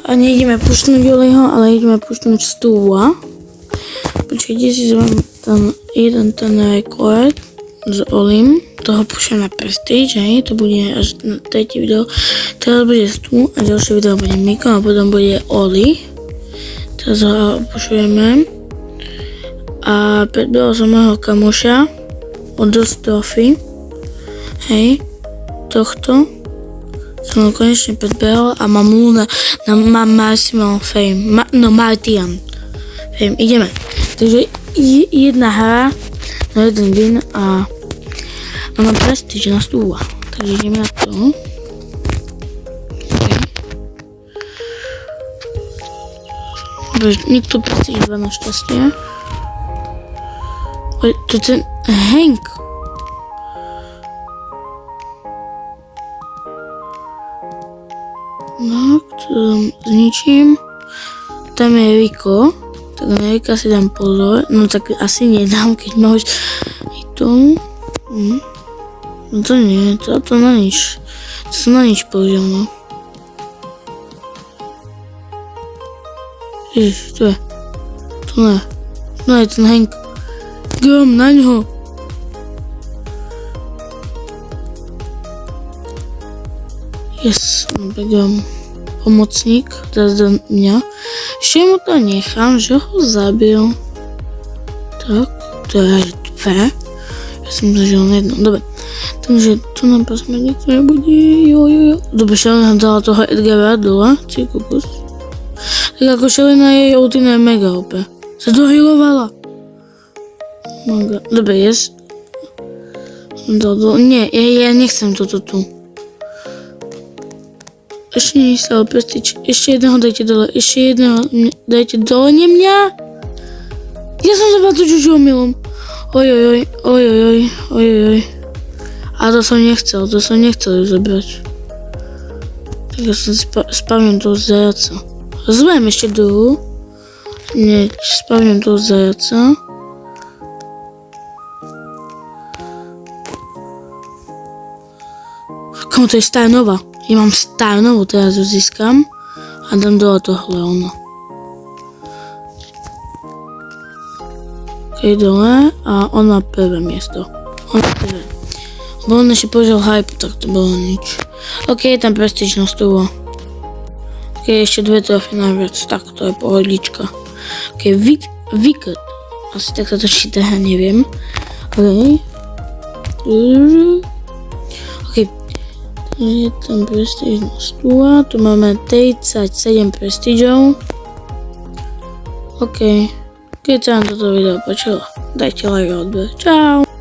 A nejdeme pušnúť Oliho, ale ideme pušnúť Stúva. Počkajte si zvám ten rekord s Olim. Toho pušujem na Prestige, hej, to bude až na tretí video. Teraz bude Stu a ďalšie video bude Miko a potom bude Oli. Teraz ho pušujeme. A predbehol som môjho kamoša od Dostrofy. Hej, tohto. Som ho konečne predbehol a mám Luna na Maximum Fame. Martian Fame, ideme. Takže jedna hra na jeden deň a mám Prestige na Stúva. Takže ideme na to. Okay. Nikto Prestige 2 na šťastie. Oj, to je ten Hank. No, to zničím. Tam je Rico. Tak na Rika si dám pozor. No tak asi nedám, keď ma už i tomu. No to nie, to na nič. To som na nič použil, no. Ježiš, to je. To ne. To je ten Hank. Grom na ňo. Yes, Grom. Pomocník, teraz do mňa. Ešte mu to nechám, že ho zabil. Tak, to je až dve. Ja som zažil na jedno, dobre. Takže tu nám pasme nikto nebude, jo. Dobre, Šelena dala toho Edgara dole, či kukus. Tak ako Šelena jej ultina je mega OP. Sa dohealovala. Dobre, yes. Nie, ja nechcem toto tu. Ešte nechcel Prestige, ešte jedného dajte dole, ešte jedného dajte dole, nie mňa. Ja som zabral tú čuču omylom. Ojojoj. A to som nechcel ju zabrať. Tak ja som spavnem toho zajaca. Zvem ešte druhú. Nie, spavnem toho zajaca. Komu to je Starnova? Ja mám Starnovu, teraz ju získam a dám dole toho Leona. Ok, dole a on má prvé miesto. Bo on ešte použil hype, tak to bolo nič. Ok, je tam Prestige na Stúva. Ok, ešte dve trofy naviac, tak to je pohodička. Ok, Wicked. Asi tak sa to číta, ja neviem. Ok, je tam Prestige na Stúva, tu máme 37 Prestigeov. Ok, keď sa vám toto video páčilo, dajte like a odber. Čau!